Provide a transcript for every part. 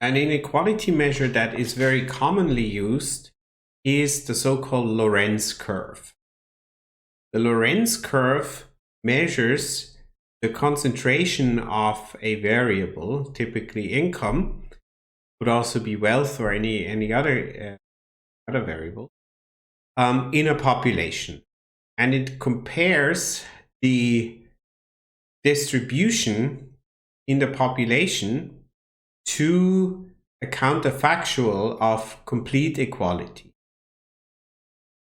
An inequality measure that is very commonly used is the so-called Lorenz curve. The Lorenz curve measures the concentration of a variable, typically income, could also be wealth or any other variable, in a population. And it compares the distribution in the population to a counterfactual of complete equality.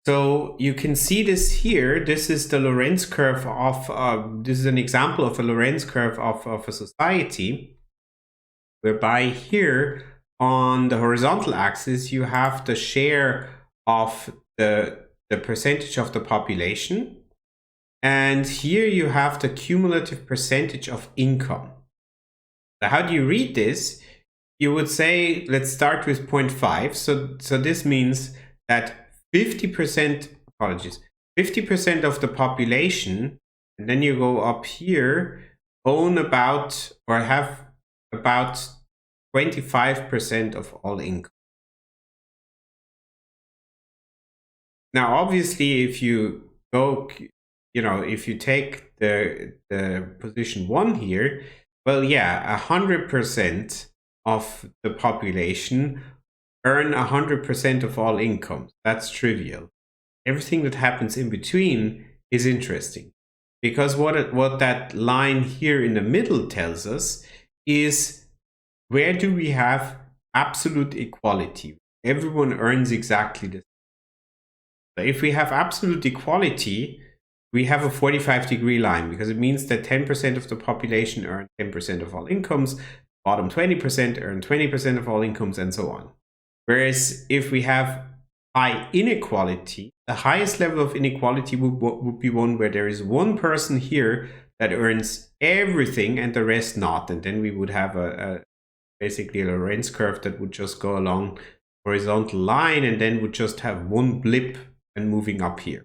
So you can see this here. This is the Lorenz curve of, this is an example of a Lorenz curve of a society, whereby here on the horizontal axis, you have the share of the percentage of the population. And here you have the cumulative percentage of income. So how do you read this? You would say, let's start with 0.5. So this means that 50% of the population, and then you go up here, own about or have about 25% of all income. Now, obviously, if you go, if you take the position 1 here, well, yeah, 100% of the population earn 100% of all income. That's trivial. Everything that happens in between is interesting, because what that line here in the middle tells us is, where do we have absolute equality? Everyone earns exactly the same. So if we have absolute equality, we have a 45-degree line, because it means that 10% of the population earn 10% of all incomes, bottom 20% earn 20% of all incomes, and so on. Whereas if we have high inequality, the highest level of inequality would be one where there is one person here that earns everything and the rest not. And then we would have basically a Lorenz curve that would just go along horizontal line and then would just have one blip and moving up here.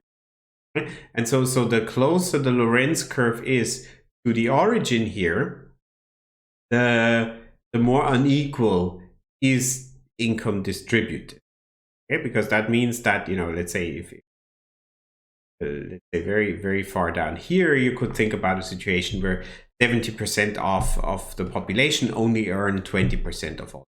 And so the closer the Lorenz curve is to the origin here, the more unequal is income distributed. Okay, because that means that, let's say if let's say very, very far down here, you could think about a situation where 70% of the population only earn 20% of all.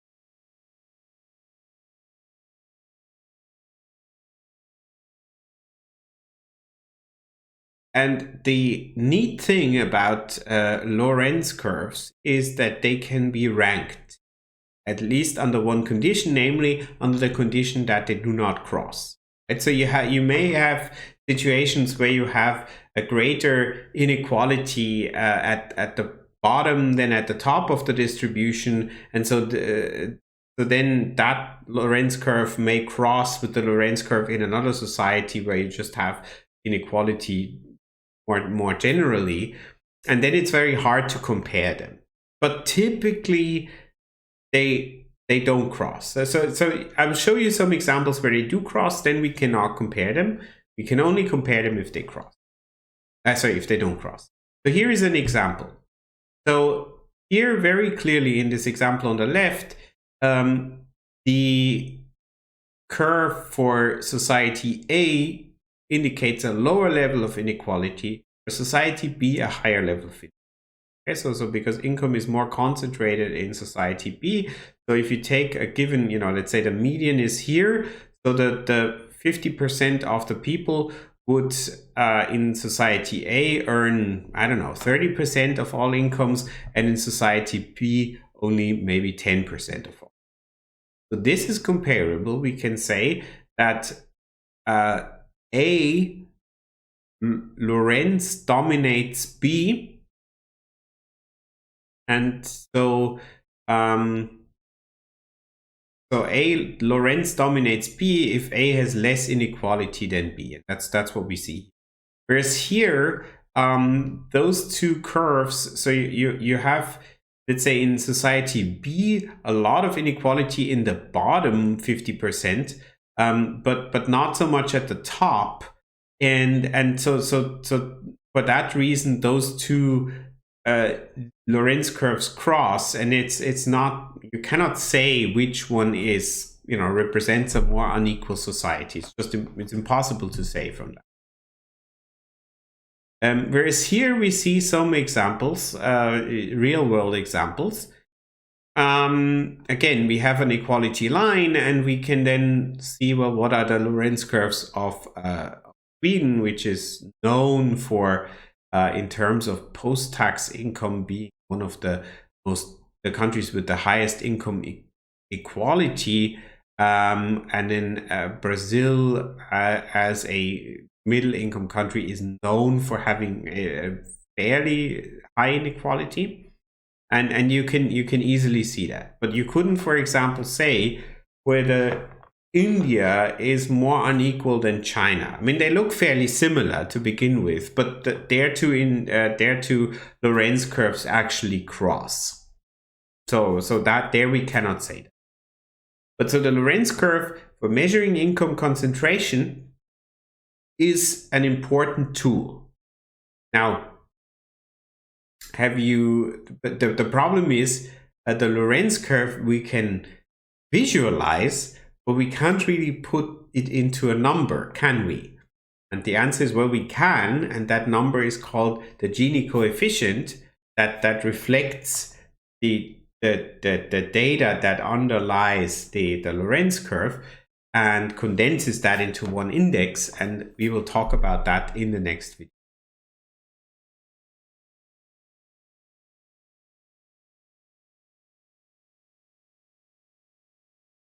And the neat thing about Lorenz curves is that they can be ranked, at least under one condition, namely under the condition that they do not cross. Right? So you may have situations where you have a greater inequality at the bottom than at the top of the distribution, and so then that Lorenz curve may cross with the Lorenz curve in another society where you just have inequality more generally, and then it's very hard to compare them. But typically they don't cross. So I'll show you some examples where they do cross, then we cannot compare them. We can only compare them if they cross. If they don't cross. So here is an example. So here, very clearly in this example on the left, the curve for society A indicates a lower level of inequality, for society B a higher level of inequality. Okay, so because income is more concentrated in society B, so if you take a given, let's say the median is here, so the 50% of the people would in society A earn, 30% of all incomes, and in society B only maybe 10% of all. So this is comparable. We can say that A, Lorenz dominates B, and so A, Lorenz dominates B if A has less inequality than B, and that's what we see. Whereas here, those two curves, so you have, let's say in society B, a lot of inequality in the bottom 50%, but not so much at the top, and so for that reason, those two Lorenz curves cross, and it's not, you cannot say which one is, represents a more unequal society. It's impossible to say from that. Whereas here we see some examples, real world examples. Again, we have an equality line, and we can then see, well, what are the Lorenz curves of Sweden, which is known for, in terms of post-tax income, being one of the countries with the highest income equality. And then Brazil, as a middle income country, is known for having a fairly high inequality. And you can easily see that. But you couldn't, for example, say whether India is more unequal than China. I mean, they look fairly similar to begin with, but their two Lorenz curves actually cross. So that there we cannot say that. But so the Lorenz curve for measuring income concentration is an important tool. Now, the problem is that the Lorenz curve we can visualize, but we can't really put it into a number, can we? And the answer is, well, we can, and that number is called the Gini coefficient that reflects the data that underlies the Lorenz curve and condenses that into one index, and we will talk about that in the next video.